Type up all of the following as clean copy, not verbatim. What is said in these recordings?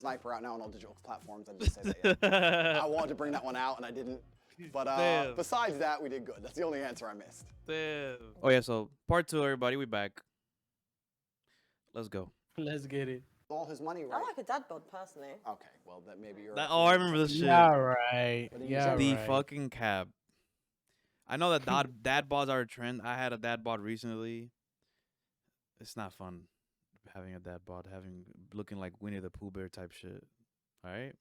Sniper out now on all digital platforms. I did say that. Yeah. I wanted to bring that one out and I didn't. But besides that, we did good. That's the only answer I missed. Damn. Oh yeah, so part 2, everybody, we back. Let's go. Let's get it. All his money, right? I like a dad bod personally. Okay, well then maybe you're. Oh, I remember this shit. Yeah, right. Yeah, The right. fucking cab. I know that dad bods are a trend. I had a dad bod recently. It's not fun having a dad bod, looking like Winnie the Pooh Bear type shit. All right.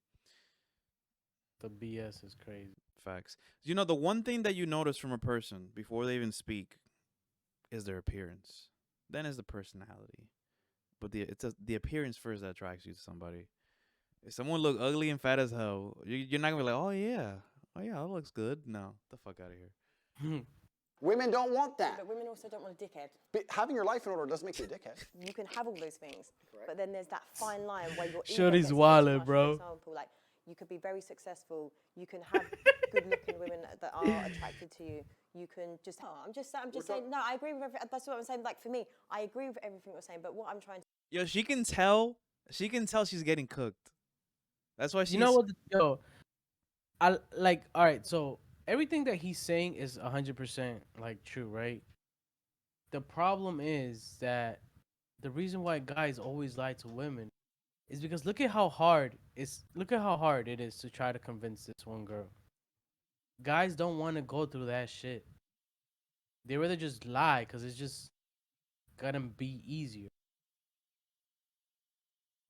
The BS is crazy. Facts. You know, the one thing that you notice from a person before they even speak is their appearance. Then is the personality. But the appearance first that attracts you to somebody. If someone look ugly and fat as hell, you're not gonna be like, oh yeah, that looks good. No, the fuck out of here. Women don't want that. But women also don't want a dickhead. But having your life in order doesn't make you a dickhead. You can have all those things, but then there's that fine line where you're. Shorty's wallet, bro. For example, like you could be very successful. You can have good-looking women that are attracted to you. You can just. I'm just saying. No, I agree with everything. That's what I'm saying. Like for me, I agree with everything you're saying. But what I'm trying to. Yo, she can tell. She can tell she's getting cooked. That's why she. You know what? Yo, I like. All right, so everything that he's saying is 100% like true, right? The problem is that the reason why guys always lie to women is because look at how hard it is to try to convince this one girl. Guys don't want to go through that shit. They rather just lie because it's just gonna be easier.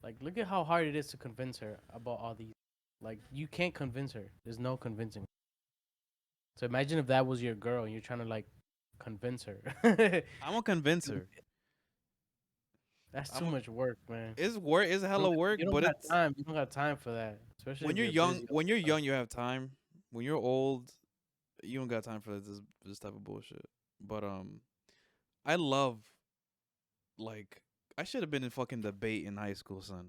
Like, look at how hard it is to convince her about all these. Like, you can't convince her. There's no convincing. So imagine if that was your girl and you're trying to, like, convince her. I'm gonna convince her. That's too much work, man. It's work. It's hella work, you don't but got it's time. You don't got time for that. Especially when if you're busy young. all When the you're time. young, you have time. When you're old, you don't got time for this type of bullshit. But I love, like, I should have been in fucking debate in high school, son.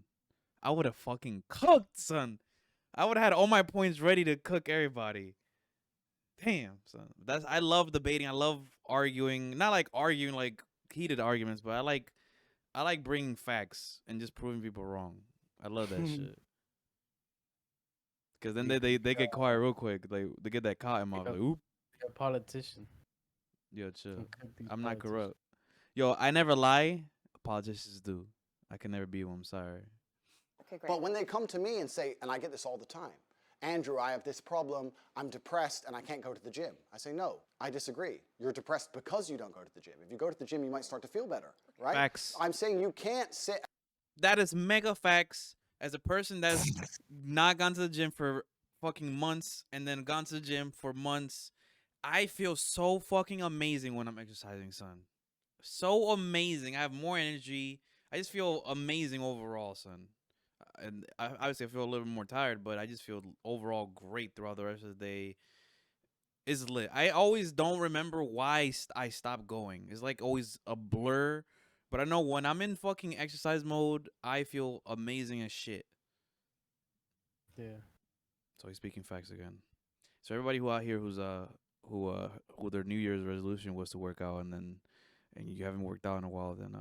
I would have fucking cooked, son. I would have had all my points ready to cook everybody. Damn, son. I love debating. I love arguing. Not like arguing like heated arguments, but I like bringing facts and just proving people wrong. I love that shit. Because then they get quiet real quick. They get that cotton mouth. Like, oop. You're a politician. Yo, chill. Don't cook these I'm not politicians. corrupt. Yo, I never lie. Politicians do. I can never be one. I'm sorry. Okay, great. But when they come to me and say, and I get this all the time, Andrew, I have this problem, I'm depressed and I can't go to the gym. I say, no, I disagree. You're depressed because you don't go to the gym. If you go to the gym, you might start to feel better, right? Facts. I'm saying you can't sit. That is mega facts. As a person that's not gone to the gym for fucking months and then gone to the gym for months, I feel so fucking amazing when I'm exercising, son. So amazing. I have more energy. I just feel amazing overall, son. And obviously I feel a little bit more tired, but I just feel overall great throughout the rest of the day. It's lit. I always don't remember why I stopped going. It's like always a blur. But I know when I'm in fucking exercise mode, I feel amazing as shit. Yeah. So he's speaking facts again. So everybody who out here who their New Year's resolution was to work out and you haven't worked out in a while, then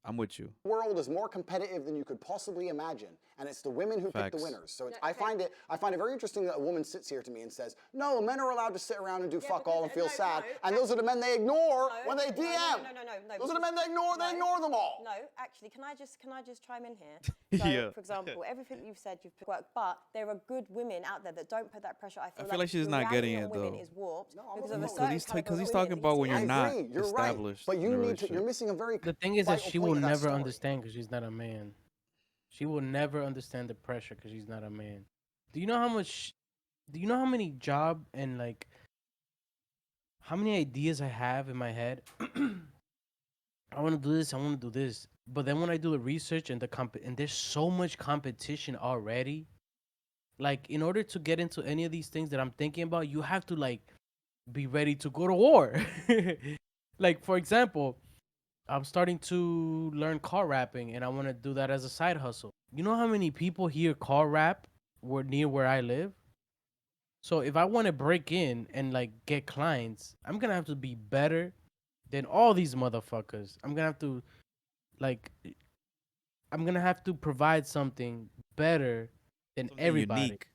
I'm with you. The world is more competitive than you could possibly imagine, and it's the women who pick the Facts. winners. So Yeah, I okay. find it very interesting that a woman sits here to me and says, "No, men are allowed to sit around and do fuck all and feel no, sad." no, And those are the men they ignore No, when they no, DM. No. Those are the men they ignore. They ignore them all. No, actually, can I just chime in here? So, Yeah. for example, everything that you've said, you've put work, but there are good women out there that don't put that pressure. I feel like she's the not reality getting on it, women though. is warped No, I'm because not of a saying certain he's type of he's women talking that about you when see you're out not agree. You're right. established. But in you a need to. relationship. You're missing a very. The thing is that vital she point will of that never story. understand because she's not a man. She will never understand the pressure because she's not a man. Do you know how much? Do you know how many job and like how many ideas I have in my head? I want to do this. I want to do this. But then when I do the research and and there's so much competition already. Like in order to get into any of these things that I'm thinking about, you have to like be ready to go to war. Like for example, I'm starting to learn car rapping and I want to do that as a side hustle. You know how many people hear car rap near where I live? So if I want to break in and like get clients, I'm going to have to be better than all these motherfuckers. I'm going to have to like I'm gonna have to provide something better than Something everybody. unique.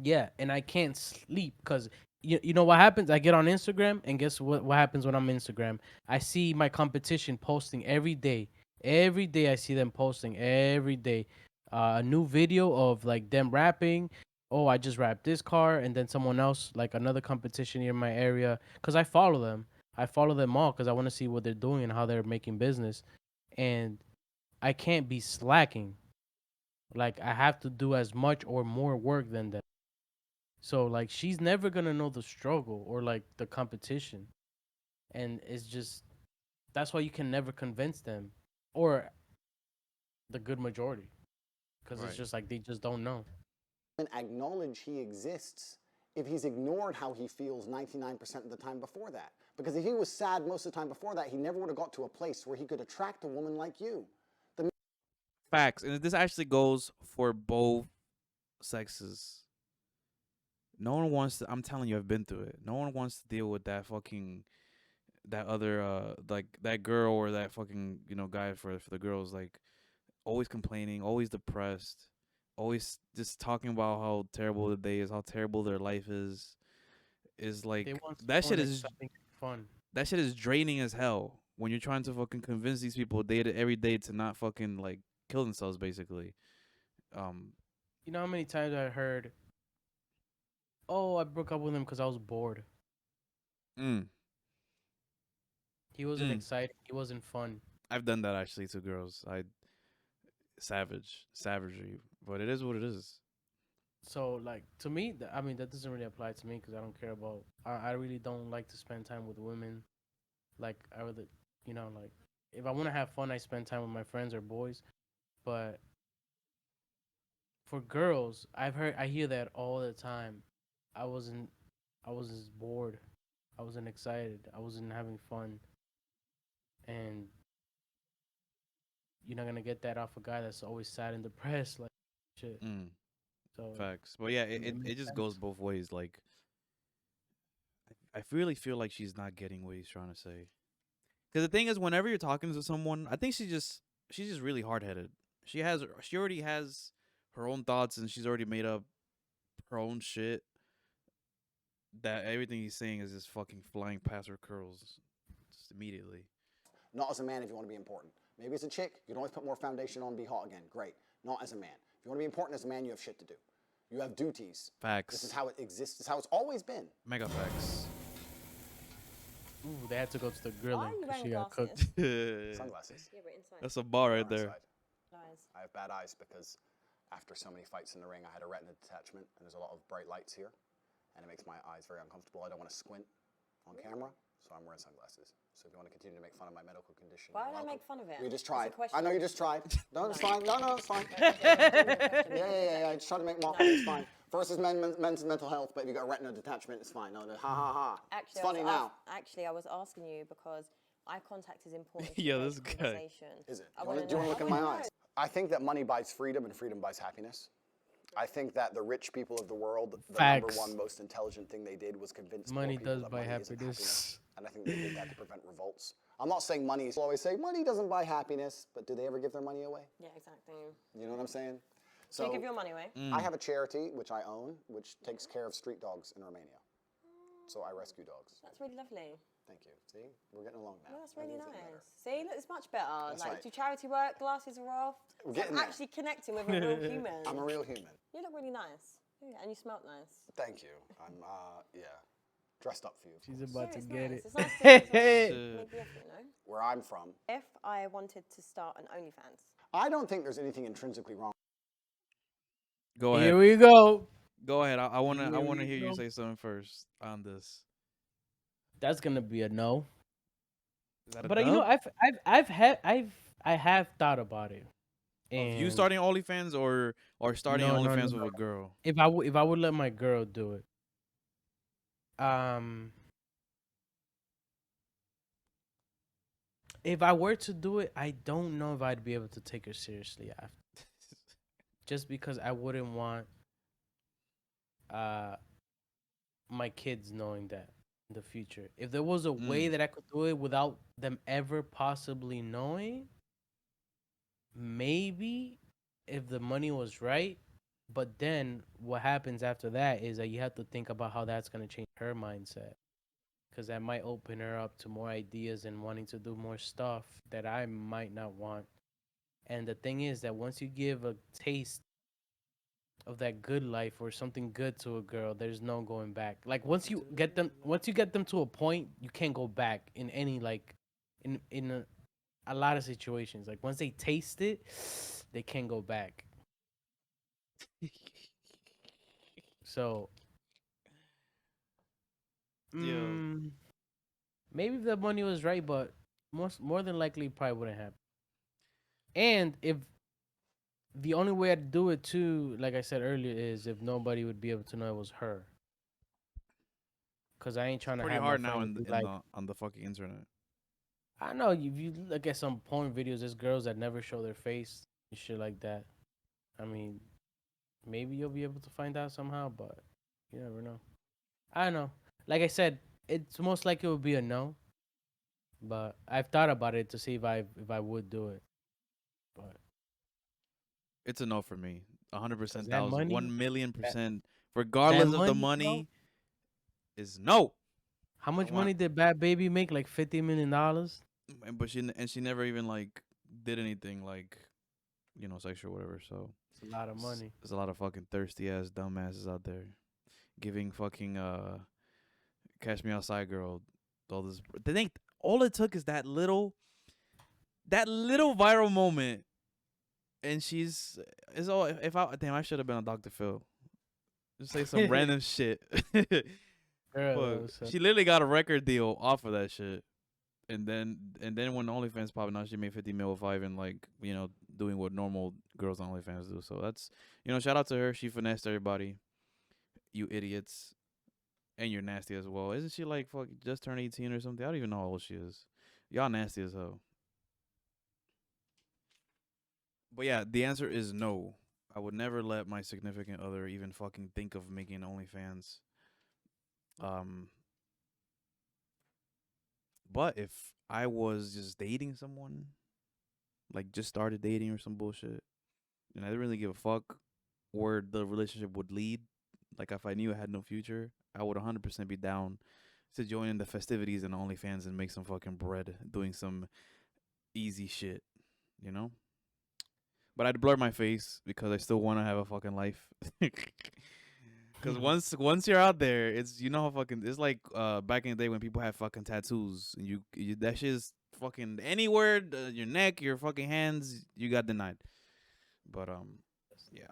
Yeah, and I can't sleep because you know what happens? I get on Instagram, and guess what happens when I'm on Instagram? I see my competition posting every day. Every day I see them posting every day a new video of like them rapping. Oh, I just rapped this car, and then someone else like another competition in my area because I follow them. I follow them all because I want to see what they're doing and how they're making business, and I can't be slacking. Like I have to do as much or more work than them. So like she's never gonna know the struggle or like the competition. And it's just that's why you can never convince them or the good majority. Because it's Right. just like they just don't know. And acknowledge he exists if he's ignored how he feels 99% of the time before that. Because if he was sad most of the time before that, he never would have got to a place where he could attract a woman like you. Facts, and this actually goes for both sexes. No one wants to. I'm telling you, I've been through it. No one wants to deal with that fucking that other like that girl or that fucking guy for the girls, like always complaining, always depressed, always just talking about how terrible the day is, how terrible their life is They like want that shit someone is exciting and fun. that shit is draining as hell when you're trying to fucking convince these people every day to not fucking like kill themselves basically. Um You know how many times I heard, oh, I broke up with him because I was bored. mm, He wasn't mm. exciting. He wasn't fun. I've done that actually to girls. Savagery, but it is what it is. So like to me, I mean that doesn't really apply to me because I don't care about. I really don't like to spend time with women. Like I rather, like if I want to have fun, I spend time with my friends or boys. But for girls, I hear that all the time. I wasn't, I was just bored. I wasn't excited. I wasn't having fun, and you're not gonna get that off a guy that's always sad and depressed, like shit. Mm, So facts. But yeah, it it makes just goes sense. both ways. Like I really feel like she's not getting what he's trying to say. Because the thing is, whenever you're talking to someone, I think she's just really hard headed. She already has her own thoughts and she's already made up her own shit. That everything he's saying is just fucking flying past her curls, just immediately. Not as a man if you want to be important. Maybe as a chick, you can always put more foundation on and be hot again. Great. Not as a man. If you want to be important as a man, you have shit to do. You have duties. Facts. This is how it exists. This is how it's always been. Mega facts. Ooh, they had to go to the Why grilling are you because she wearing got glasses? cooked. Sunglasses. Yeah, but inside. That's a bar right On the there. side. Eyes. I have bad eyes because after so many fights in the ring, I had a retina detachment, and there's a lot of bright lights here, and it makes my eyes very uncomfortable. I don't want to squint on camera, so I'm wearing sunglasses. So if you want to continue to make fun of my medical condition, Why you're would I welcome. make fun of it? We just It's a tried. question. I know you just tried. No, it's fine. No, it's fine. Yeah. I just tried to make mockery. It's fine. Versus men's mental health, but if you got a retina detachment, it's fine. No, ha. Actually, It's funny now. Actually, I was asking you because eye contact is important. Yeah, to this create guy. conversation. Is it? I Do you want to know. look in my eyes? I think that money buys freedom and freedom buys happiness. I think that the rich people of the world, the number Facts. one most intelligent thing they did was convince Money poor people does that buy money isn't happiness. And I think they did that to prevent revolts. I'm not saying money is, people always say money doesn't buy happiness, but do they ever give their money away? Yeah, exactly. You know what I'm saying? So you give your money away. I have a charity, which I own, which takes care of street dogs in Romania. So I rescue dogs. That's really lovely. Thank you. See, we're getting along now. Yeah, that's really Everything's getting nice. See, look, it's much better. That's like, right. do charity work, glasses are off. We're It's like getting there. actually connecting with a real human. I'm a real human. You look really nice. Yeah, and you smell nice. Thank you. I'm, dressed up for you. She's about to It's get nice. it. It's nice to make the effort, you know? Where I'm from, If I wanted to start an OnlyFans, I don't think there's anything intrinsically wrong. Go ahead. Here we go. Go ahead. I wanna Here we hear you go. say something first on this. That's gonna be a no. Is that a But you know, dub? I have thought about it. Of you And starting OnlyFans or starting No, OnlyFans no. with a girl? if I would let my girl do it, if I were to do it, I don't know if I'd be able to take her seriously after. Just because I wouldn't want my kids knowing that in the future. If there was a way that I could do it without them ever possibly knowing, maybe if the money was right, but then what happens after that is that you have to think about how that's gonna change her mindset, because that might open her up to more ideas and wanting to do more stuff that I might not want. And the thing is that once you give a taste of that good life or something good to a girl, there's no going back. Like once you get them to a point, you can't go back in any like in a lot of situations. Like once they taste it, they can't go back. So Yo. maybe if the money was right, but more than likely it probably wouldn't happen. And if the only way I'd do it too, like I said earlier, is if nobody would be able to know it was her. Cause I ain't trying to Pretty have hard my now friends in, be in like, the on the fucking internet. I know if you look at some porn videos, there's girls that never show their face and shit like that. I mean, maybe you'll be able to find out somehow, but you never know. I don't know. Like I said, it's most likely it would be a no. But I've thought about it to see if I would do it. But It's a no for me. 100%, that money, 1,000,000%. that Regardless of the money, bro. money, is no. How I much want, money did Bad Baby make? Like $50 million? but she never even like did anything like, sexual or whatever. So It's a lot of money. there's a lot of fucking thirsty ass dumbasses out there giving fucking Catch Me Outside girl all this. They think all it took is that little viral moment, and she's it's all. If I damn, I should have been a Dr. Phil. Just say some random shit. Girl, Fuck. She literally got a record deal off of that shit. And then when OnlyFans popped out, she made 50 mil with even like, doing what normal girls on OnlyFans do. So that's, shout out to her. She finessed everybody. You idiots. And you're nasty as well. Isn't she like fuck just turned 18 or something? I don't even know how old she is. Y'all nasty as hell. But yeah, the answer is no. I would never let my significant other even fucking think of making OnlyFans. But if I was just dating someone, like just started dating or some bullshit, and I didn't really give a fuck where the relationship would lead, like if I knew it had no future, I would 100% be down to join in the festivities and OnlyFans and make some fucking bread doing some easy shit, you know? But I'd blur my face because I still want to have a fucking life. Because once you're out there, it's how fucking it's like back in the day when people had fucking tattoos and you that shit is fucking anywhere your neck, your fucking hands, you got denied. But yeah.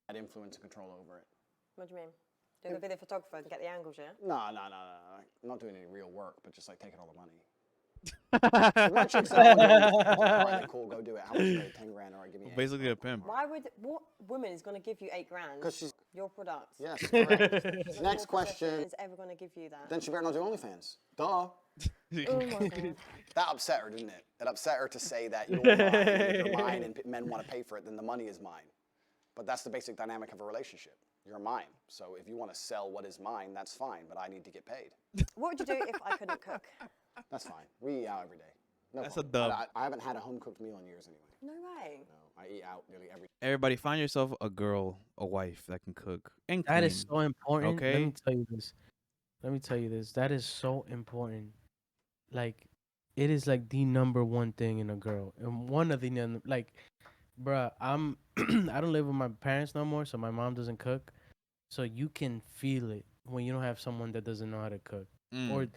Had influence and control over it. What do you mean? Doing a video photographer and get the angles, yeah? No. I'm not doing any real work, but just like taking all the money. My chick said, "I want to do OnlyFans." Like, all right, then cool, go do it. How much you pay? 10 grand, all right, give me 8. Basically a pimp. What woman is going to give you 8 grand? 'Cause she's your product. yes, correct. Next question. Is ever going to give you that? Then she better not do OnlyFans. Duh. Oh my god. That upset her, didn't it? It upset her to say that you're mine and men want to pay for it, then the money is mine. But that's the basic dynamic of a relationship. You're mine. So if you want to sell what is mine, that's fine, but I need to get paid. What would you do if I couldn't cook? That's fine. We eat out every day. No That's a problem. dub. I haven't had a home-cooked meal in years anyway. No way. No, I eat out nearly every day. Everybody, find yourself a girl, a wife that can cook and clean. That is so important. Okay. Let me tell you this. That is so important. Like, it is like the number one thing in a girl, and one of the like, bruh. I don't live with my parents no more, so my mom doesn't cook. So you can feel it when you don't have someone that doesn't know how to cook, or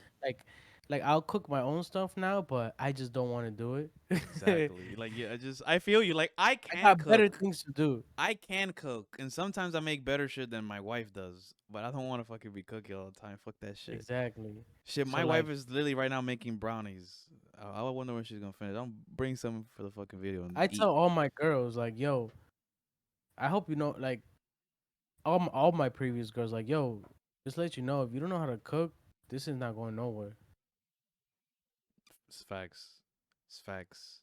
like I'll cook my own stuff now, but I just don't want to do it. Exactly. Like yeah, I feel you. Like I I can got cook. better things to do. I can cook, and sometimes I make better shit than my wife does. But I don't want to fucking be cooking all the time. Fuck that shit. Exactly. Shit, So, my wife like- is literally right now making brownies. I wonder when she's gonna finish. I'll bring some for the fucking video. And I eat. tell all my girls like, yo, I hope you know, like, all my previous girls like, yo, just let you know if you don't know how to cook, this is not going nowhere. It's facts. It's facts.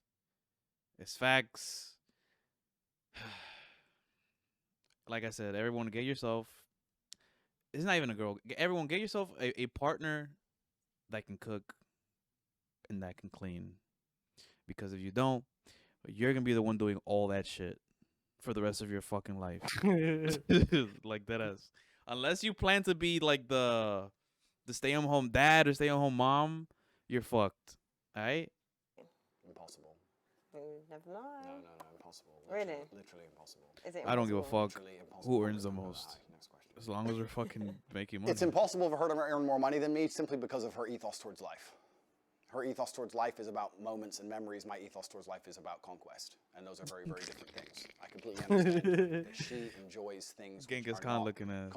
It's facts. Like I said, everyone get yourself. It's not even a girl. Everyone get yourself a partner that can cook and that can clean. Because if you don't, You're gonna be the one doing all that shit for the rest of your fucking life. Like that ass. Unless you plan to be like the stay-at-home dad or stay-at-home mom, you're fucked. Alright? Impossible. Never know. No, impossible. Really? Literally impossible. Is it I don't give a impossible? fuck Literally impossible. who earns the Aye, most. next question. As long as we're fucking making money. It's impossible for her to earn more money than me simply because of her ethos towards life. Her ethos towards life is about moments and memories. My ethos towards life is about conquest. And those are very, very different things. I completely understand that she enjoys things which Genghis are Khan not looking at.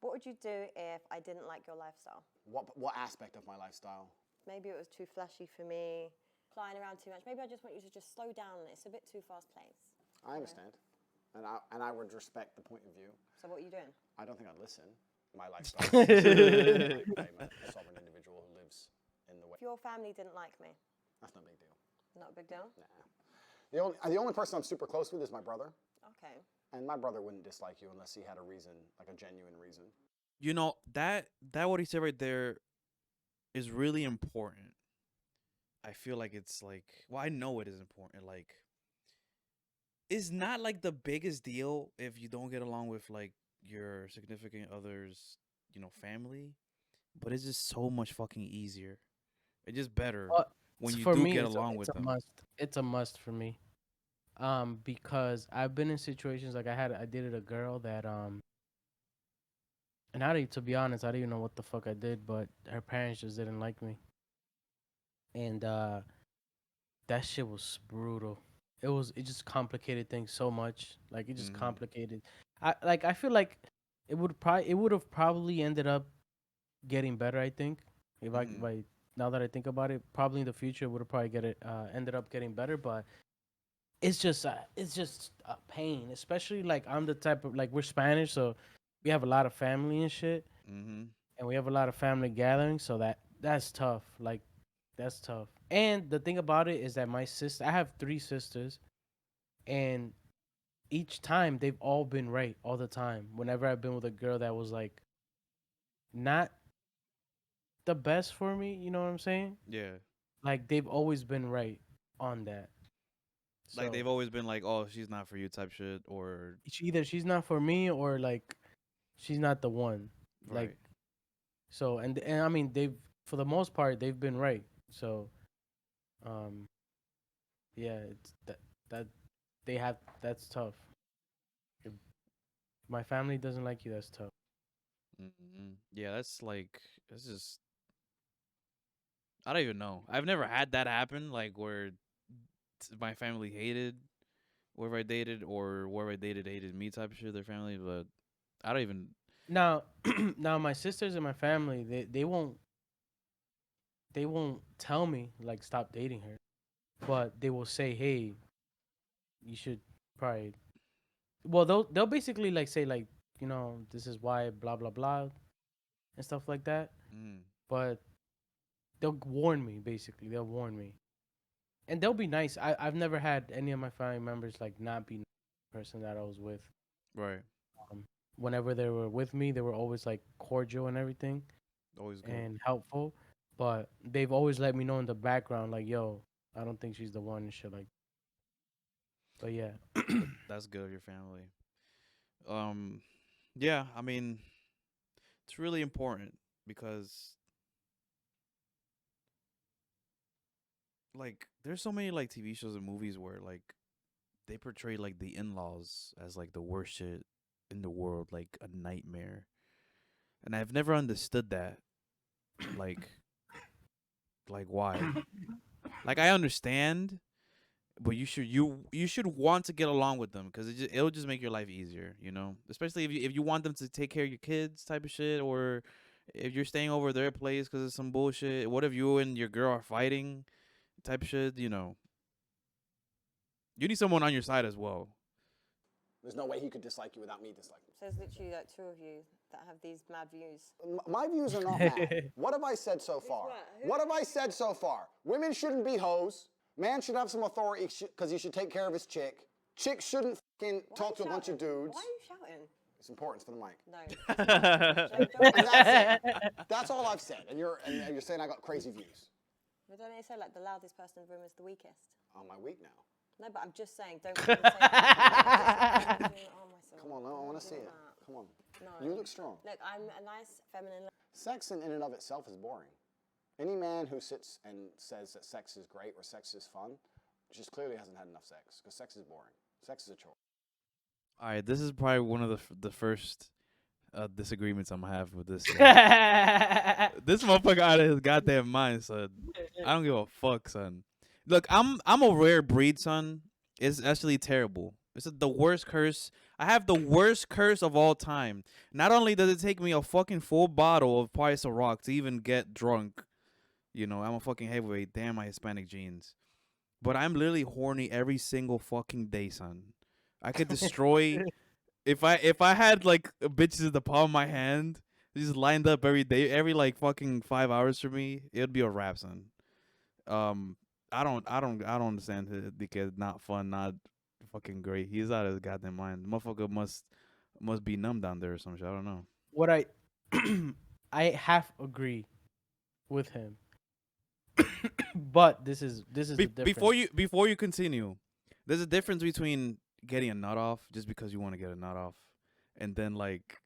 What would you do if I didn't like your lifestyle? What aspect of my lifestyle? Maybe it was too flashy for me, flying around too much. Maybe I just want you to just slow down. It's a bit too fast-paced. I understand. And I would respect the point of view. So what are you doing? I don't think I'd listen. My lifestyle. I'm a sovereign individual who lives in the way. If your family didn't like me, That's no big deal. not a big deal? Nah. The only person I'm super close with is my brother. Okay. And my brother wouldn't dislike you unless he had a reason, like a genuine reason. You know, that what he said right there is really important. I feel like it's like, well, I know it is important. Like, it's not like the biggest deal if you don't get along with like your significant other's, family, but it's just so much fucking easier. It's just better when you For do me, get it's along with a them. must. It's a must for me. Because I've been in situations like I dated a girl that and to be honest, I don't even know what the fuck I did, but her parents just didn't like me. And that shit was brutal. It just complicated things so much. Like it just complicated. I feel like it would have probably ended up getting better, I think. If I now that I think about it, probably in the future it would have probably ended up getting better, but it's just a pain, especially like I'm the type of like we're Spanish, so we have a lot of family and shit, and we have a lot of family gatherings, so that's tough. Like that's tough. And the thing about it is that I have 3 sisters, and each time they've all been right all the time. Whenever I've been with a girl that was like not the best for me, you know what I'm saying? Yeah. Like they've always been right on that. Like So, they've always been like, oh, she's not for you type shit, or either she's not for me or like she's not the one. right. Like so and I mean they've for the most part they've been right. So yeah, it's that they have that's tough. If my family doesn't like you, that's tough. Yeah, that's just I don't even know. I've never had that happen, like where my family hated whoever I dated or whoever I dated hated me type of shit, their family, but I don't even. Now now my sisters and my family, they won't tell me like stop dating her. But they will say, "Hey, you should probably." Well, they'll basically like say like, this is why blah blah blah and stuff like that. But they'll warn me basically. They'll warn me, and they'll be nice. I've never had any of my family members like not be the person that I was with. Right. Whenever they were with me, they were always like cordial and everything Always good. and helpful. But they've always let me know in the background like, "Yo, I don't think she's the one," and shit like. But yeah. That's good of your family. Yeah, I mean, it's really important because like there's so many like TV shows and movies where like they portray like the in-laws as like the worst shit in the world, like a nightmare. And I've never understood that. Like why? Like I understand, but you should want to get along with them because it'll just make your life easier, Especially if you want them to take care of your kids, type of shit, or if you're staying over their place because of some bullshit. What if you and your girl are fighting, type of shit? You need someone on your side as well. There's no way he could dislike you without me disliking you. So there's literally like 2 of you that have these mad views. My views are not mad. What have I said so far? What have I said so far? Women shouldn't be hoes. Man should have some authority because he should take care of his chick. Chicks shouldn't fucking talk to a bunch of dudes. Why are you shouting? It's important for the mic. No. And that's it. That's all I've said. And you're saying I got crazy views. But don't they say like the loudest person in the room is the weekest? Am I weak now? No, but I'm just saying, don't say that. Come on, I want to see it. Come on. No. You look strong. Look, I'm a nice feminine. Sex in and of itself is boring. Any man who sits and says that sex is great or sex is fun just clearly hasn't had enough sex, because sex is boring. Sex is a chore. All right, this is probably one of the first disagreements I'm gonna have with this. This motherfucker out of his goddamn mind, son. I don't give a fuck, son. Look, I'm a rare breed, son. It's actually terrible. It's the worst curse. I have the worst curse of all time. Not only does it take me a fucking full bottle of Price of Rock to even get drunk, you know, I'm a fucking heavyweight. Damn my Hispanic genes. But I'm literally horny every single fucking day, son. I could destroy if I had like bitches at the palm of my hand, just lined up every day, every like fucking 5 hours for me, it'd be a wrap, son. I don't understand the kid. Not fun, not fucking great. He's out of his goddamn mind. Motherfucker must be numb down there or some shit. I don't know. What I half agree with him. But this is the difference. Before you continue, there's a difference between getting a nut off just because you want to get a nut off, and then like,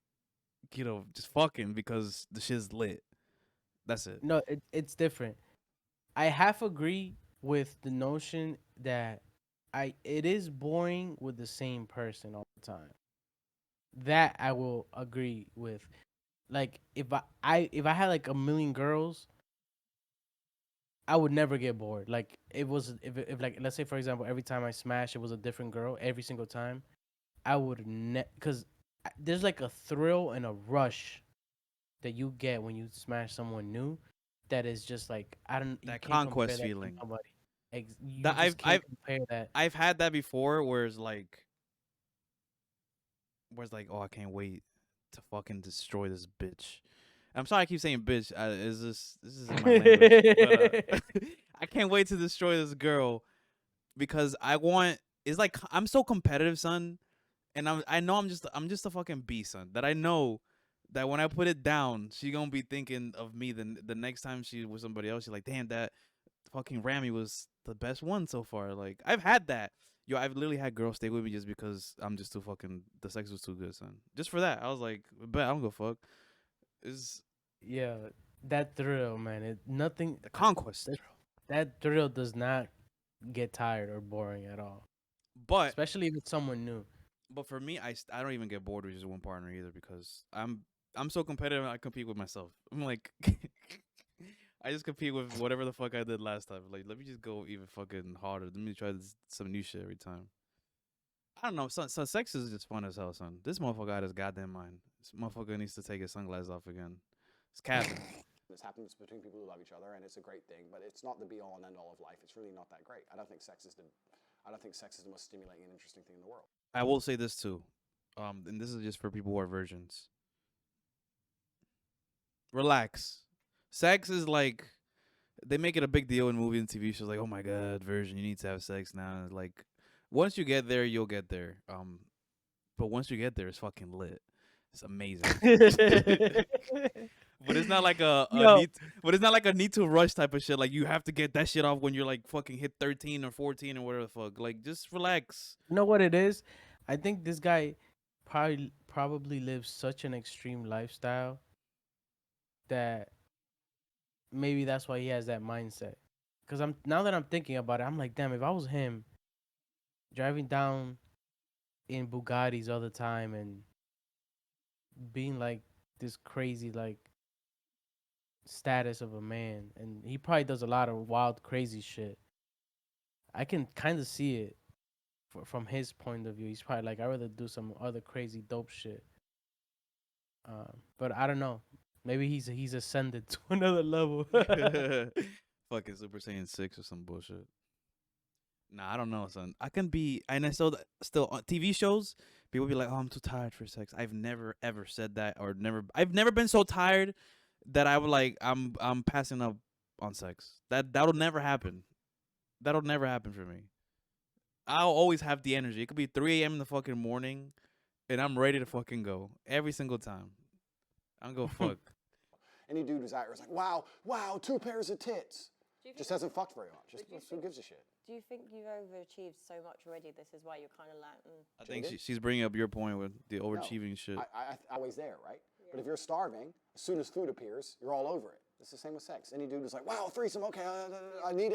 you know, just fucking because the shit's lit. That's it. No, it's different. I half agree with the notion that it is boring with the same person all the time. That I will agree with. Like if I had like a million girls, I would never get bored. Like it was if like let's say for example every time I smash it was a different girl every single time, I would because there's like a thrill and a rush that you get when you smash someone new. That is just like I don't you That can't compare conquest that to feeling. nobody. You That just can't compare that. I've had that before, where it's like, oh, I can't wait to fucking destroy this bitch. I'm sorry I keep saying bitch. This is in my language. But, I can't wait to destroy this girl because I want. It's like I'm so competitive, son, and I know I'm just a fucking beast, son. That I know that when I put it down, she gonna be thinking of me. The next time she with somebody else, she's like, damn, that fucking Ramy was the best one so far. Like I've had that. Yo, I've literally had girls stay with me just because I'm just too fucking. The sex was too good, son. Just for that, I was like, bet I don't go fuck. Is Yeah, that thrill, man. Nothing. the conquest, That thrill does not get tired or boring at all. but Especially if it's someone new. for me, I don't even get bored with just one partner either because I'm so competitive. I compete with myself. I'm like, I just compete with whatever the fuck I did last time. Like, let me just go even fucking harder. Let me try some new shit every time. I don't know. So sex is just fun as hell, son. This motherfucker out of his goddamn mind. This motherfucker needs to take his sunglasses off again. It's capping. This happens between people who love each other, and it's a great thing, but it's not the be-all and end-all of life. It's really not that great. I don't think sex is the most stimulating and interesting thing in the world. I will say this too, and this is just for people who are virgins. Relax. Sex is like they make it a big deal in movies and TV shows. Like, oh my god, virgin, you need to have sex now. It's like once you get there, you'll get there. But once you get there, it's fucking lit. It's amazing. But it's not like a need. But it's not like a need to rush type of shit. Like you have to get that shit off when you're like fucking hit 13 or 14 or whatever the fuck. Like just relax. You know what it is? I think this guy probably lives such an extreme lifestyle that maybe that's why he has that mindset. Because now that I'm thinking about it, I'm like, damn, if I was him, driving down in Bugattis all the time and being like this crazy like status of a man, and he probably does a lot of wild, crazy shit. I can kind of see it from his point of view. He's probably like, I'd rather do some other crazy dope shit. But I don't know. Maybe he's ascended to another level. Fucking Super Saiyan 6 or some bullshit. Nah, I don't know, son. I can be, and I still on TV shows, people be like, "Oh, I'm too tired for sex." I've never ever said that, or I've never been so tired that I would like, I'm passing up on sex. That'll never happen. That'll never happen for me. I'll always have the energy. It could be 3 a.m. in the fucking morning, and I'm ready to fucking go every single time. I'm gonna fuck. Any dude who's out here is like, wow, 2 pairs of tits. Just hasn't fucked very much. Who gives a shit? Do you think you've overachieved so much already? This is why you're kind of like. I think she's bringing up your point with the No. overachieving shit. I always there, right? But if you're starving, as soon as food appears, you're all over it. It's the same with sex. Any dude who's like, wow, threesome, okay, I need.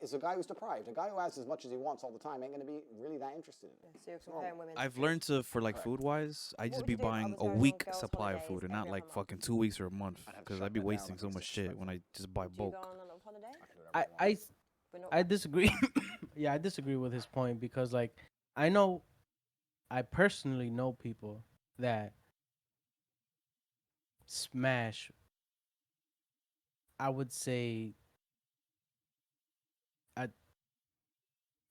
It's a guy who's deprived. A guy who has as much as he wants all the time ain't gonna be really that interested in it. So you're comparing women. I've learned to, for like food wise, I just would be you do if I buying was a going on week girls' supply of holidays food and every not other like month? fucking 2 weeks or a month I'd have to because shut I'd be that down wasting like so it's much shit disrespectful. when I just buy Do you bulk. go on a holiday? I can do whatever I want. But not I disagree. Yeah, I disagree with his point because like I personally know people that smash. I would say I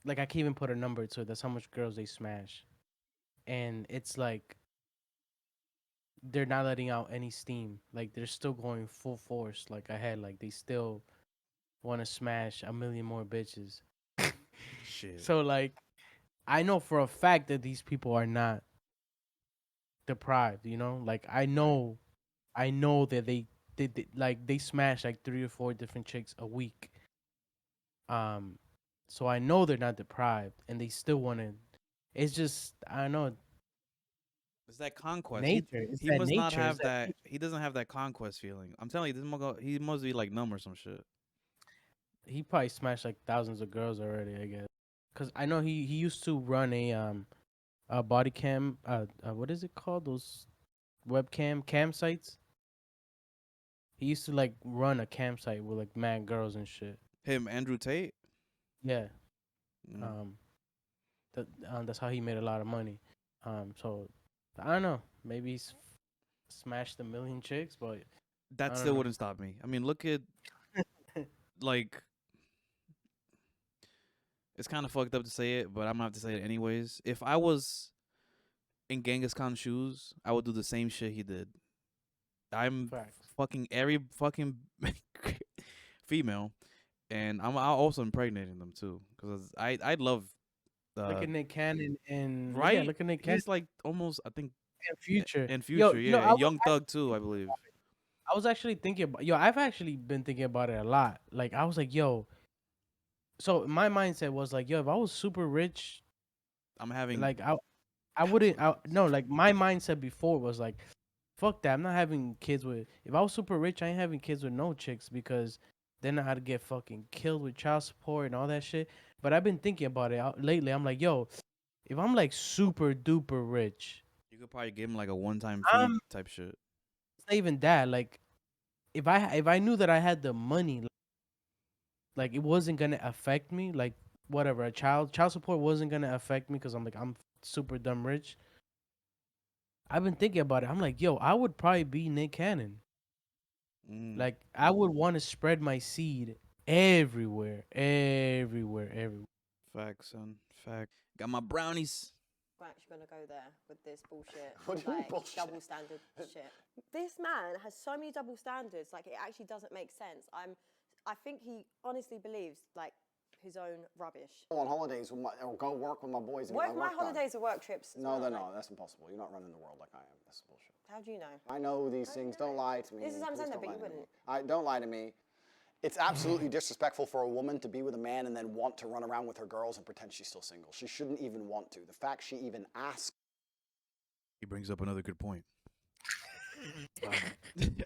like I can't even put a number to it. That's how much girls they smash. And it's like they're not letting out any steam. Like they're still going full force like ahead. Like they still want to smash a million more bitches. Shit. So like I know for a fact that these people are not deprived, you know? Like I know that they smash like 3 or 4 different chicks a week. So I know they're not deprived and they still want to. It's just I don't know. It's that conquest. Nature. It's He that must not nature. have It's that that. He doesn't have that conquest feeling. I'm telling you, he must be like numb or some shit. he probably smashed like thousands of girls already, I guess. Cause I know he used to run a body cam. What is it called? Those webcam campsites. He used to like run a campsite with like mad girls and shit. Him, Andrew Tate. Yeah. Mm. That's how he made a lot of money. So I don't know. Maybe he's smashed a million chicks, but I That don't still know. wouldn't stop me. I mean, look at like. It's kind of fucked up to say it, but I'm gonna have to say it anyways. If I was in Genghis Khan's shoes, I would do the same shit he did. I'm Facts. fucking every fucking female, and I'll also impregnating them too, because I love Look at Nick Cannon and right. Yeah, look at Nick Cannon He's like almost I think and Future. in Yo, future, you know, yeah, and Young Thug too, I believe. I was actually thinking about I've actually been thinking about it a lot. Like I was like, yo. So my mindset was like, yo, if I was super rich, I'm having like I wouldn't. No, like my mindset before was like, fuck that. I'm not having kids with. If I was super rich, I ain't having kids with no chicks because then I had to get fucking killed with child support and all that shit. But I've been thinking about it lately. I'm like, yo, if I'm like super duper rich, you could probably give him like a one-time fee I'm type shit. it's not even that. Like, if I knew that I had the money, like it wasn't gonna affect me. Like whatever, a child support wasn't gonna affect me because I'm super dumb rich. I've been thinking about it. I'm like, yo, I would probably be Nick Cannon. Mm. Like I would want to spread my seed everywhere, everywhere, everywhere. Fact, son. Fact. Got my brownies. We're actually going to go there with this bullshit. What do you mean like, bullshit? double standard shit. This man has so many double standards, like, it actually doesn't make sense. I think he honestly believes, like, his own rubbish. Go on holidays with or go work with my boys. And What get if my work done. holidays are work trips? as No, well? they're Like, not. That's impossible. You're not running the world like I am. That's bullshit. How do you know? I know these things. Don't lie to me. This is what I'm Please saying, don't but lie you to me. wouldn't. Don't lie to me. It's absolutely disrespectful for a woman to be with a man and then want to run around with her girls and pretend she's still single. She shouldn't even want to. The fact she even asks. He brings up another good point.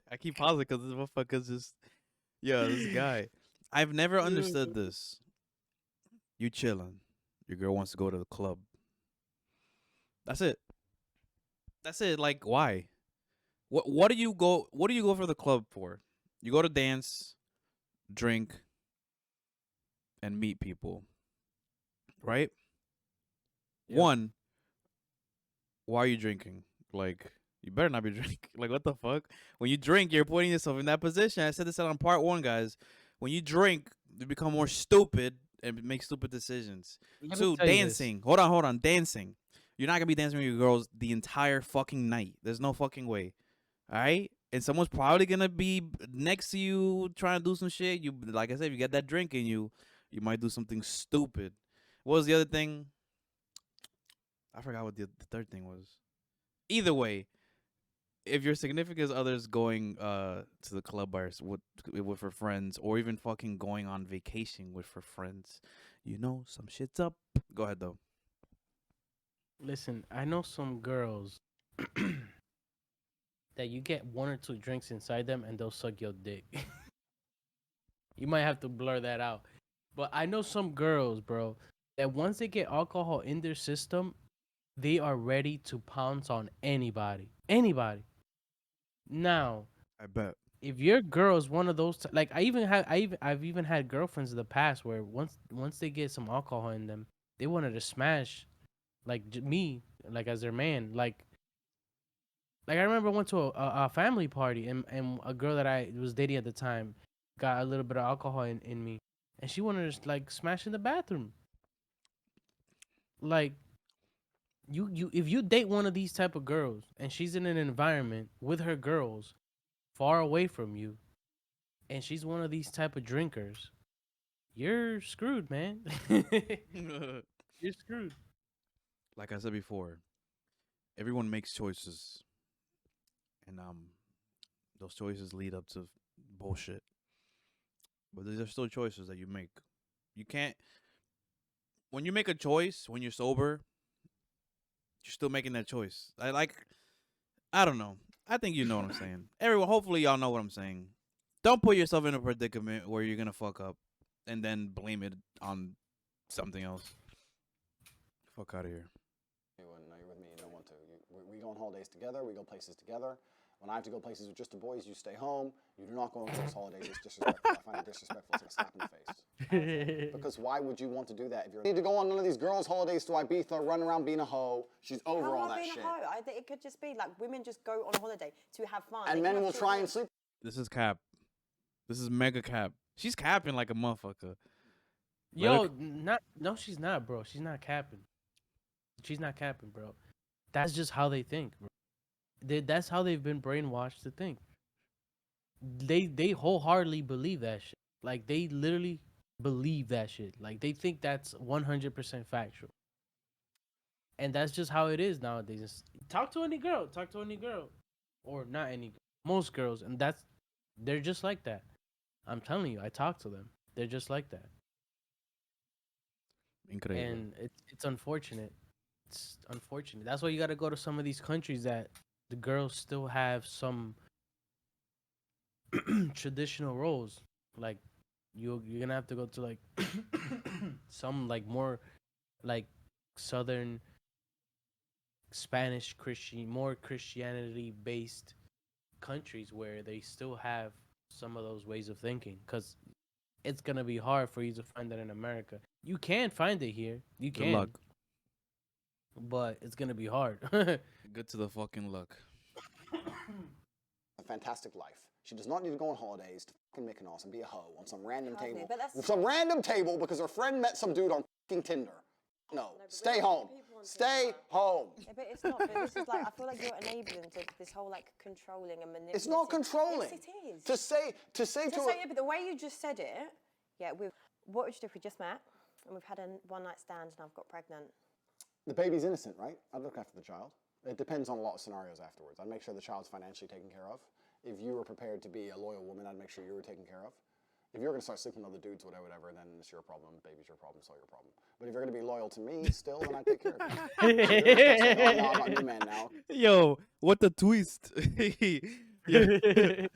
I keep pausing because this motherfucker's just, this guy. I've never understood this. You chilling. Your girl wants to go to the club. That's it. That's it. Like, why? What do you go for the club for? You go to dance, drink, and meet people. Right? Yep. One, why are you drinking? Like, you better not be drinking. Like, what the fuck? When you drink, you're putting yourself in that position. I said this on part 1, guys. When you drink, you become more stupid and make stupid decisions. Let me 2, tell you this. dancing. Hold on. Dancing. You're not gonna be dancing with your girls the entire fucking night. There's no fucking way. All right? And someone's probably gonna be next to you trying to do some shit. You, like I said, if you get that drink in you, you might do something stupid. What was the other thing? I forgot what the third thing was. Either way, if your significant other's going to the club bars with her friends, or even fucking going on vacation with her friends, you know some shit's up. Go ahead though. Listen, I know some girls that you get 1 or 2 drinks inside them and they'll suck your dick. You might have to blur that out. But I know some girls, bro, that once they get alcohol in their system, they are ready to pounce on anybody. Anybody. Now, I bet. if your girl is one of those, like I've even had girlfriends in the past where once they get some alcohol in them, they wanted to smash, like me, like as their man, like I remember I went to a family party and a girl that I was dating at the time got a little bit of alcohol in me, and she wanted to like smash in the bathroom. Like you if you date one of these type of girls and she's in an environment with her girls far away from you, and she's one of these type of drinkers, you're screwed, man. You're screwed. Like I said before, everyone makes choices, and those choices lead up to bullshit. But these are still choices that you make. You can't. When you make a choice when you're sober, you're still making that choice. I don't know. I think you know what I'm saying. Everyone, hopefully y'all know what I'm saying. Don't put yourself in a predicament where you're gonna fuck up and then blame it on something else. Fuck out of here. You wouldn't know you're with me. You don't want to. We go on holidays together. We go places together. When I have to go places with just the boys, you stay home. You do not go on those holidays. It's disrespectful. I find it disrespectful. It's like a slap in the face. Because why would you want to do that if you need to go on none of these girls' holidays to Ibiza, run around being a hoe? She's over How all am I that being shit. a hoe? I think it could just be like women just go on holiday to have fun. And They men can will have try and children. sleep. This is cap. This is mega cap. She's capping like a motherfucker. Yo, no, she's not, bro. She's not capping. She's not capping, bro. That's just how they think, bro. That's how they've been brainwashed to think. They wholeheartedly believe that shit. Like they literally believe that shit. Like they think that's 100% factual. And that's just how it is nowadays. Talk to any girl. Talk to any girl, or not any. Most girls, and they're just like that. I'm telling you, I talk to them. They're just like that, Incredible. and it's unfortunate. It's unfortunate. That's why you got to go to some of these countries that the girls still have some traditional roles. Like you're gonna have to go to like some like more like southern Spanish Christian, more Christianity based countries where they still have some of those ways of thinking. Because it's gonna be hard for you to find that in America. You can find it here. You Good can, luck. but it's gonna be hard. Good to the fucking luck. A fantastic life. She does not need to go on holidays to fucking Mykonos and be a hoe on some random Trust me, table. but that's- Some random table because her friend met some dude on fucking Tinder. No, but stay we don't home. put people on Stay Tinder. home. Yeah, but it's not. But this is like I feel like you're enabling to this whole like controlling and manipulating. It's not controlling. Yes, it is. To say to Yeah, but the way you just said it, yeah. What would you do if we just met and we've had a one-night stand and I've got pregnant? the baby's innocent, right? I'd look after the child. It depends on a lot of scenarios afterwards. I'd make sure the child's financially taken care of. If you were prepared to be a loyal woman, I'd make sure you were taken care of. If you're going to start sleeping with other dudes, whatever, then it's your problem. Baby's your problem, so your problem. But if you're going to be loyal to me still, then I take care of you. So you're gonna start saying, oh, no, I'm a new man now. Yo, what the twist? Yeah.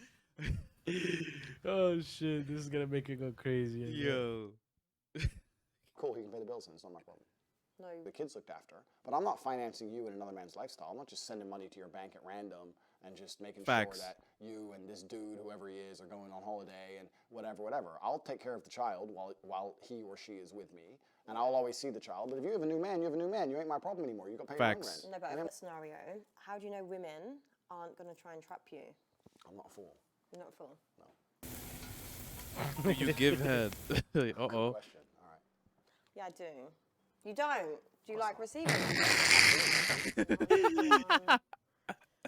Oh shit, this is gonna make it go crazy. I guess. Yo. Cool, he can pay the bills and it's not my problem. No. The kid's looked after. But I'm not financing you in another man's lifestyle. I'm not just sending money to your bank at random and just making Facts. sure that you and this dude, whoever he is, are going on holiday and whatever. I'll take care of the child while he or she is with me. And I'll always see the child. But if you have a new man, you have a new man. You ain't my problem anymore. You got to pay Facts. your own rent. No, but And I've got a scenario. How do you know women aren't going to try and trap you? I'm not a fool. You're not a fool. Do you give head? Good Uh-oh. question. All right. Yeah, I do. You don't? Do you like receiving? Women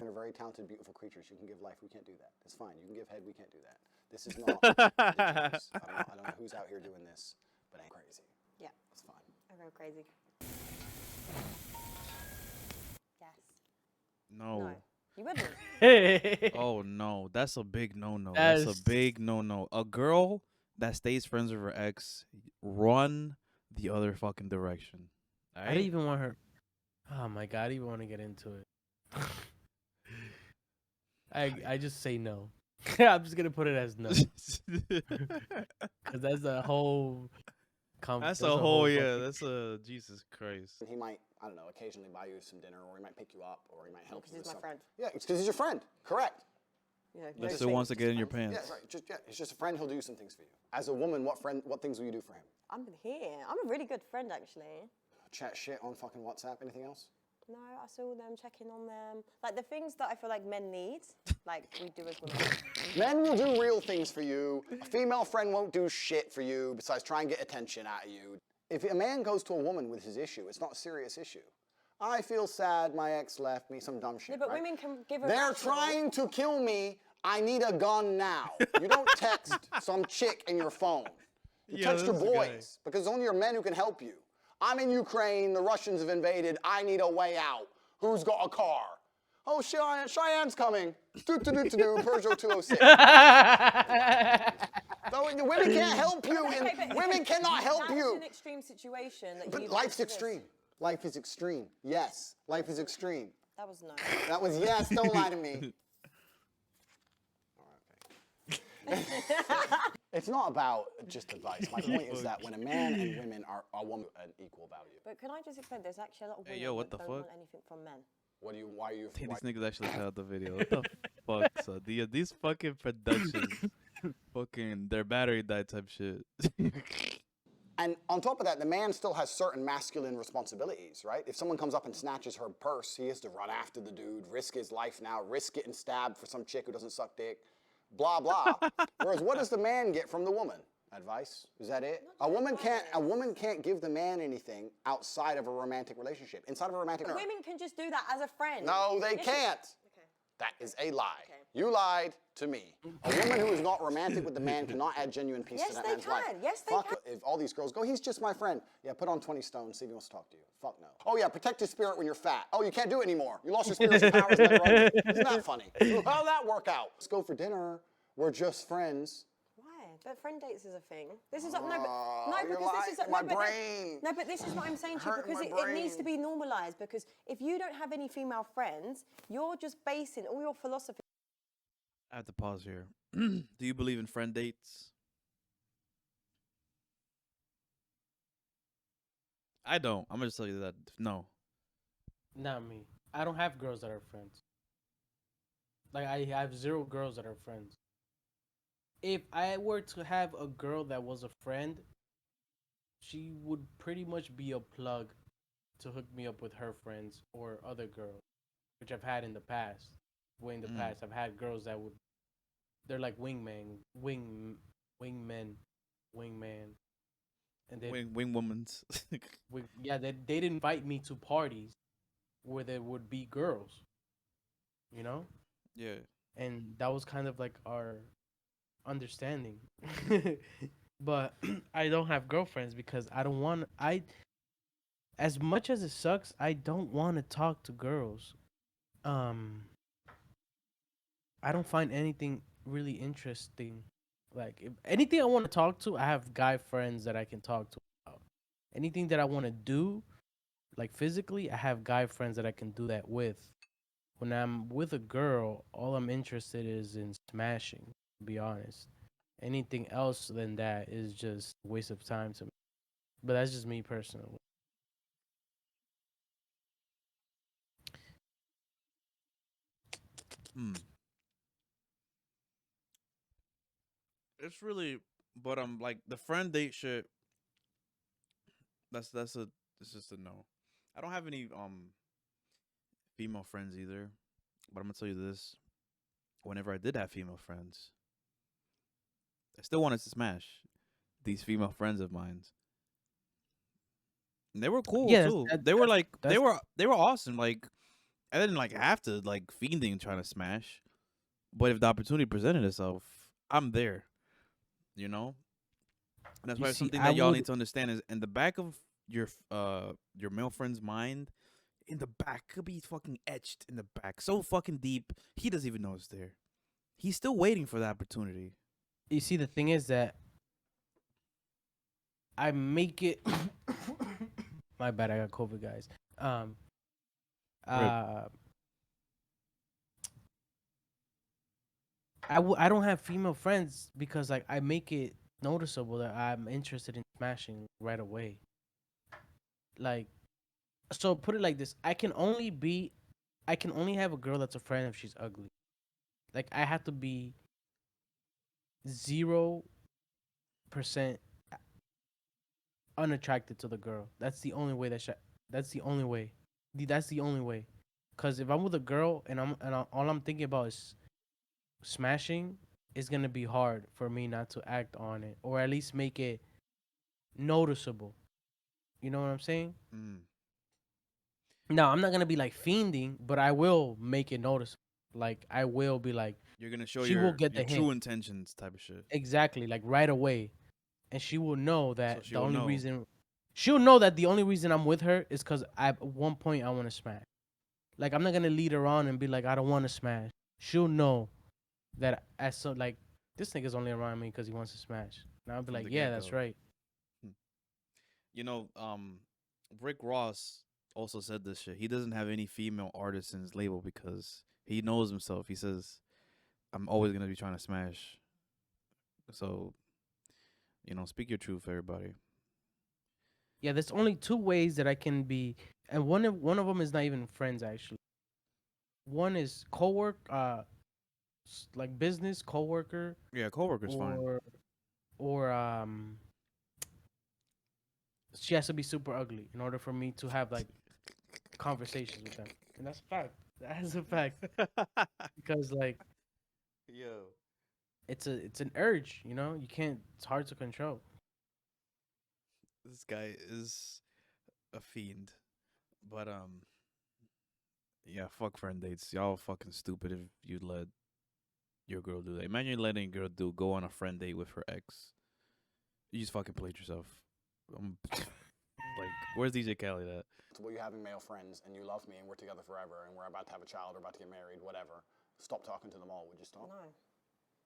are very talented, beautiful creatures. You can give life. We can't do that. It's fine. You can give head. We can't do that. This is not ridiculous. I don't know who's out here doing this, but ain't crazy. Yeah, It's fine. I go crazy. Yes. No. No. You wouldn't. Oh no, that's a big no. That's- That's a big no. A girl that stays friends with her ex, run the other fucking direction. I didn't Alright? even want her. Oh my god, I didn't even want to get into it. I just say no. I'm just gonna put it as no, because that's a whole. That's a whole fucking- That's a Jesus Christ. He might, I don't know, occasionally buy you some dinner, or he might pick you up, or he might help Because you he's with my something. friend. Yeah, it's because he's your friend. Correct. You know, But those still things, wants to just get in your friends. pants. Yeah, right. He's just a friend. He'll do some things for you. As a woman, what things will you do for him? I'm here. I'm a really good friend, actually. Chat shit on fucking WhatsApp. Anything else? No, I saw them, checking on them. Like the things that I feel like men need, like we do as women. Men will do real things for you. A female friend won't do shit for you besides try and get attention out of you. If a man goes to a woman with his issue, it's not a serious issue. I feel sad, my ex left me, some dumb shit. No, but right? women can give a They're rational- trying to kill me. I need a gun now. You don't text some chick in your phone. You Yeah, text your this is a guy. boys because it's only your men who can help you. I'm in Ukraine. The Russians have invaded. I need a way out. Who's got a car? Oh, Cheyenne's coming. Peugeot 206. No, the women can't help you. Okay, but Women cannot help that you. was an extreme situation. That But you life's went to this. extreme. Life is extreme. Yes, life is extreme. That was no. That was yes. Don't lie to me. It's not about just advice. My point is that when a man and women are a woman an equal value. But can I just explain? There's actually a lot of Hey, women yo, what that the don't fuck? want anything from men. Why are you? These why- niggas actually cut out the video. What the fuck, son? These fucking productions, fucking their battery died type shit. And on top of that, the man still has certain masculine responsibilities, right? If someone comes up and snatches her purse, he has to run after the dude, risk his life now, risk getting stabbed for some chick who doesn't suck dick, blah blah. Whereas what does the man get from the woman? Advice? Is that it? A woman can't give the man anything outside of a romantic relationship. Inside of a romantic Women can just do that as a friend. No, they Yes, you- can't. Okay. That is a lie. Okay. You lied to me. A woman who is not romantic with the man cannot add genuine peace Yes, to that they man's life. can. Yes, they Fuck can. If all these girls go, he's just my friend. Yeah, put on 20 stones, see if he wants to talk to you. Fuck no. Oh yeah, protect his spirit when you're fat. Oh, you can't do it anymore. You lost your spiritual powers. Later on. Isn't that funny? How'd that work out? Let's go for dinner. We're just friends. Why? But friend dates is a thing. This is no, but, Oh, no, you're because this is lying. no, My but brain. No, but this is what I'm saying to you Hurting because my it needs to brain. be normalized. Because if you don't have any female friends, you're just basing all your philosophy. I have to pause here. Do you believe in friend dates? I don't. I'm gonna just tell you that no. Not me. I don't have girls that are friends. Like I have 0 girls that are friends. If I were to have a girl that was a friend, she would pretty much be a plug to hook me up with her friends or other girls, which I've had in the past. Way in the past, I've had girls that would. They're like wingmen, and they Wing womans. they'd invite me to parties where there would be girls, you know, Yeah. and that was kind of like our understanding. But I don't have girlfriends because I don't want as much as it sucks, I don't want to talk to girls. I don't find anything really interesting. Like if anything I want to talk to, I have guy friends that I can talk to about. Anything that I want to do, like physically, I have guy friends that I can do that with. When I'm with a girl, all I'm interested is in smashing, to be honest. Anything else than that is just a waste of time to me. But that's just me personally. Hmm. It's really, but I'm like the friend date shit. It's just a no. I don't have any female friends either, but I'm gonna tell you this: whenever I did have female friends, I still wanted to smash these female friends of mine. And they were cool Yeah, too. that- They were like they that's- were awesome. Like I didn't like have to like fiending trying to smash, but if the opportunity presented itself, I'm there. You know, and that's You why see, something I that y'all would- need to understand is in the back of your male friend's mind in the back. Could be fucking etched in the back. So fucking deep. He doesn't even know it's there. He's still waiting for the opportunity. You see, the thing is that I make it. My bad, I got COVID, guys. I don't have female friends because like I make it noticeable that I'm interested in smashing right away. Like, so put it like this: I can only have a girl that's a friend if she's ugly. Like I have to be 0% unattracted to the girl. That's the only way that's the only way. That's the only way. Cause if I'm with a girl and all I'm thinking about is smashing, it's gonna be hard for me not to act on it or at least make it noticeable. You know what I'm saying? Mm. No, I'm not gonna be like fiending, but I will make it noticeable. Like I will be like, You're gonna show she your, will get your the true hint. intentions type of shit. Exactly, like right away, and she will know that she'll know. she'll know that the only reason I'm with her is because at one point I want to smash. Like I'm not gonna lead her on and be like I don't want to smash. She'll know that like this nigga's only around me because he wants to smash. And I'll be From like, the yeah, that's get-go. right. You know, Rick Ross also said this shit. He doesn't have any female artists in his label because he knows himself. He says, I'm always gonna be trying to smash. So, speak your truth, everybody. Yeah, there's only two ways that I can be, and one of them is not even friends actually. One is like business coworker, Yeah, coworker's fine. or she has to be super ugly in order for me to have like conversations with them, and that's a fact. That is a fact because like Yo. it's an urge, you can't. It's hard to control. This guy is a fiend. But yeah, fuck friend dates. Y'all fucking stupid if you let your girl do that. Imagine letting a girl go on a friend date with her ex. You just fucking played yourself. Like, where's DJ Khaled at? Well, you having male friends and you love me and we're together forever and we're about to have a child or about to get married, whatever. Stop talking to them all. Would you stop? No.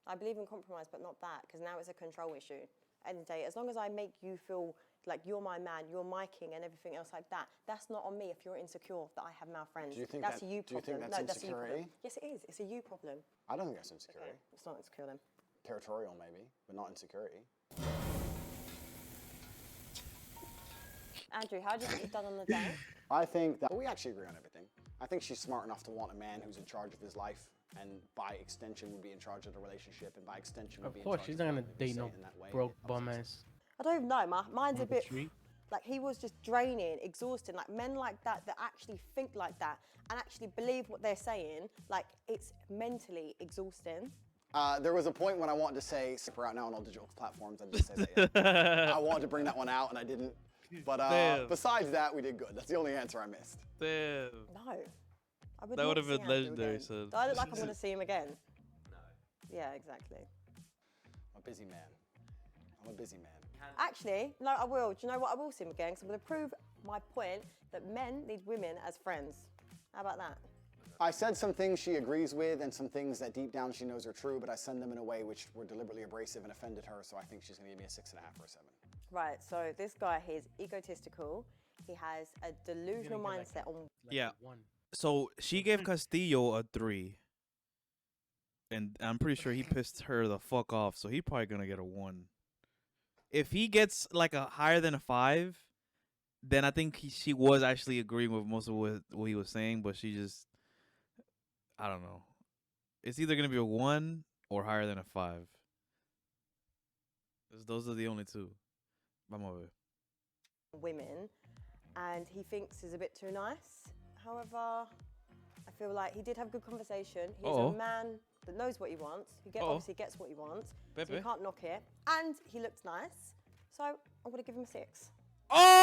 I believe in compromise, but not that, because now it's a control issue. End of the day, as long as I make you feel like you're my man, you're my king, and everything else like that, that's not on me if you're insecure that I have male friends. Do you think that's a you problem. Do you think that's no, that's a you insecurity? problem. Yes, it is. It's a you problem. I don't think that's insecurity. Okay. It's not insecure then. Territorial maybe, but not insecurity. Andrew, how did you get it done on the day? I think that we actually agree on everything. I think she's smart enough to want a man who's in charge of his life, and by extension would be in charge of the relationship, and by extension would Of be course, in charge she's of not gonna family. We date say no it in that way. broke It bum upsets ass. I don't even know. Mine's a on the bit street. like he was just draining, exhausting. Like men like that actually think like that and actually believe what they're saying. Like it's mentally exhausting. There was a point when I wanted to say, we're out now on all digital platforms. I didn't say that yet. I wanted to bring that one out and I didn't. But besides that, we did good. That's the only answer I missed. Damn. No. I would That not would have see been Andrew legendary, again. son. Do I look like I'm going to see him again? No. Yeah, exactly. I'm a busy man. I'm a busy man. Actually, no, I will. Do you know what? I will see him again because I'm going to prove my point that men need women as friends. How about that? I said some things she agrees with and some things that deep down she knows are true, but I send them in a way which were deliberately abrasive and offended her, so I think she's going to give me a 6.5 or a 7. Right, so this guy, he's egotistical. He has a delusional mindset on... Yeah. One. So she gave Castillo a 3. And I'm pretty sure he pissed her the fuck off, so he probably gonna get a 1. If he gets like a higher than a 5, then I think she was actually agreeing with most of what he was saying, but she just, I don't know. It's either gonna be a 1 or higher than a 5. Those are the only two. Vamos a ver. women, and he thinks is a bit too nice. However, I feel like he did have a good conversation. He's a man that knows what he wants. He obviously gets what he wants, so you can't knock it. And he looks nice, so I'm gonna give him a 6. Oh!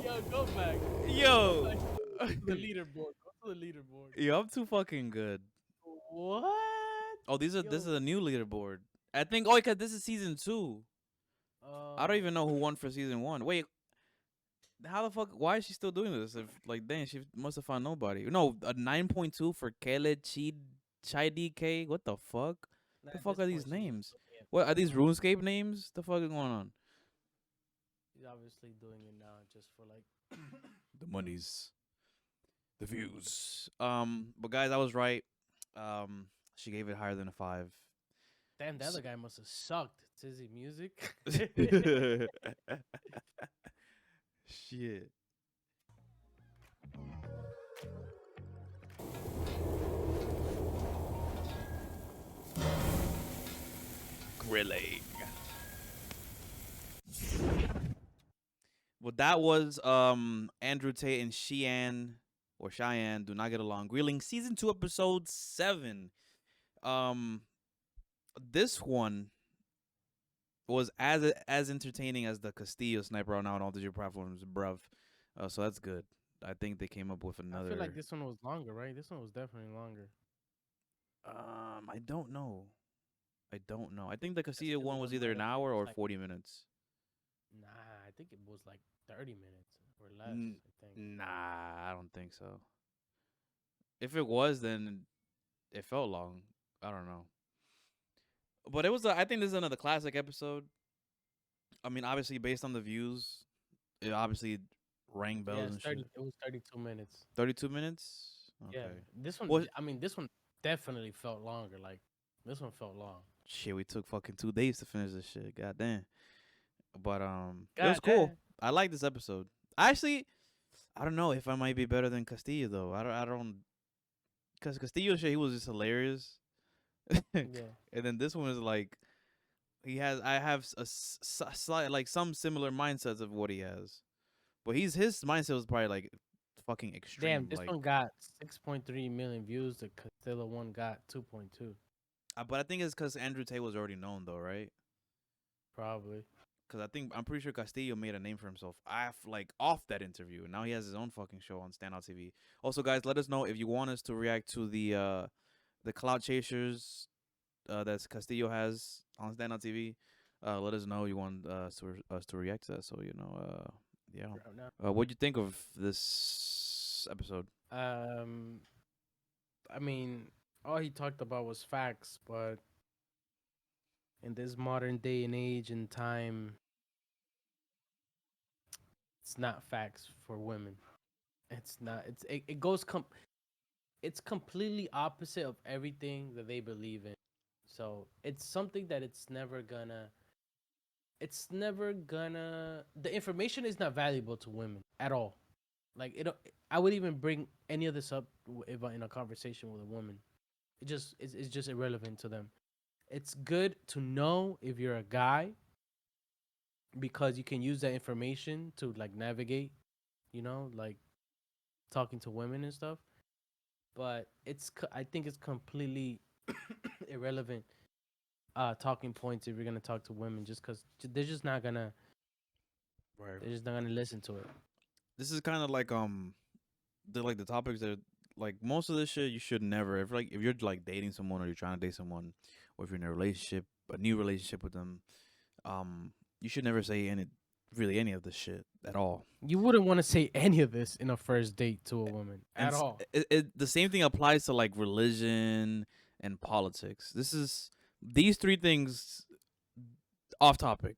Yo, go back. Yo! Go to the leaderboard. Go to the leaderboard. Yo, I'm too fucking good. What? Oh, this is a new leaderboard. I think. Oh, because this is season 2. I don't even know who won for season 1. Wait, how the fuck? Why is she still doing this? If like, dang, she must have found nobody. No, a 9.2 for Kele Chai DK. What the fuck? The At fuck this are these point, she's just names? looking at What are these money. RuneScape names? The fuck is going on? She's obviously doing it now just for like. The monies, the views. But guys, I was right. She gave it higher than a 5. Damn, the other guy must have sucked. Tizzy music. Shit. Grilling. Well, that was Andrew Tate and Chian or Cheyenne do not get along. Grilling season 2, episode 7. This one was as entertaining as the Castillo sniper on all digital platforms, bruv. So that's good. I think they came up with another. I feel like this one was longer, right? This one was definitely longer. I don't know. I think the Castillo Castillo one was one either might an have hour been or like- 40 minutes. Nah, I think it was like 30 minutes or less. I think. Nah, I don't think so. If it was, then it felt long. I don't know. But it was. I think this is another classic episode. I mean, obviously based on the views, it obviously rang bells Yeah, and shit. it was 32 minutes. 32 minutes. Okay. Yeah, this one. Was- I mean, this one definitely felt longer. Like this one felt long. Shit, we took fucking 2 days to finish this shit. God damn. But it was God cool. damn. I like this episode. Actually, I don't know if I might be better than Castillo though. I don't. Cause Castillo shit, he was just hilarious. Yeah. And then this one is like, I have a slight, like some similar mindsets of what he has, but his mindset was probably like fucking extreme. Damn, this like, one got 6.3 million views. The Castillo one got 2.2. But I think it's because Andrew Tate was already known though, right? Probably. Because I'm pretty sure Castillo made a name for himself off that interview, and now he has his own fucking show on Standout TV. Also, guys, let us know if you want us to react to the Cloud Chasers that Castillo has on Standout TV. Let us know you want us to react to that. So yeah. Right now. What'd you think of this episode? I mean, all he talked about was facts, but in this modern day and age and time, it's not facts for women. It's not. It goes it's completely opposite of everything that they believe in. So it's something that it's never gonna. The information is not valuable to women at all. Like I would even bring any of this up if in a conversation with a woman. It's just irrelevant to them. It's good to know if you're a guy because you can use that information to like navigate, like talking to women and stuff. But I think it's completely irrelevant talking points if you're gonna talk to women, just because they're just not gonna listen to it. This is kind of like the topics that like most of this shit you should never if you're like dating someone or you're trying to date someone or if you're in a new relationship with them, you should never say any of this shit at all. You wouldn't want to say any of this in a first date to a woman at all. The same thing applies to like religion and politics. These 3 things off topic.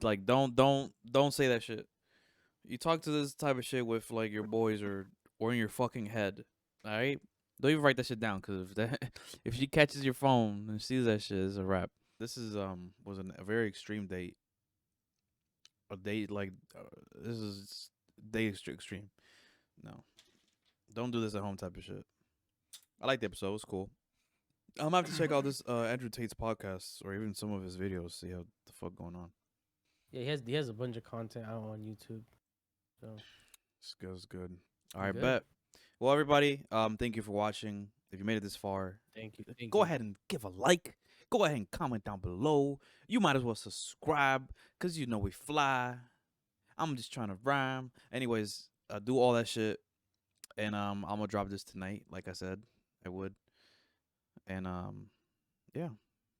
Like don't say that shit. You talk to this type of shit with like your boys or in your fucking head. All right, don't even write that shit down because if she catches your phone and sees that shit, it's a wrap. This is was a very extreme date. A date like this is date extreme. No, don't do this at home type of shit. I like the episode. It was cool. I'm gonna have to check out this Andrew Tate's podcast or even some of his videos. See how the fuck going on. Yeah, he has a bunch of content out on YouTube. So It's good. All right, Good. bet. Well, everybody, thank you for watching. If you made it this far, thank you. go ahead and give a like. Go ahead and comment down below. You might as well subscribe because you know we fly. I'm just trying to rhyme. Anyways, do all that shit. And I'm gonna drop this tonight, like I said I would. And yeah.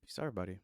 Peace out, everybody.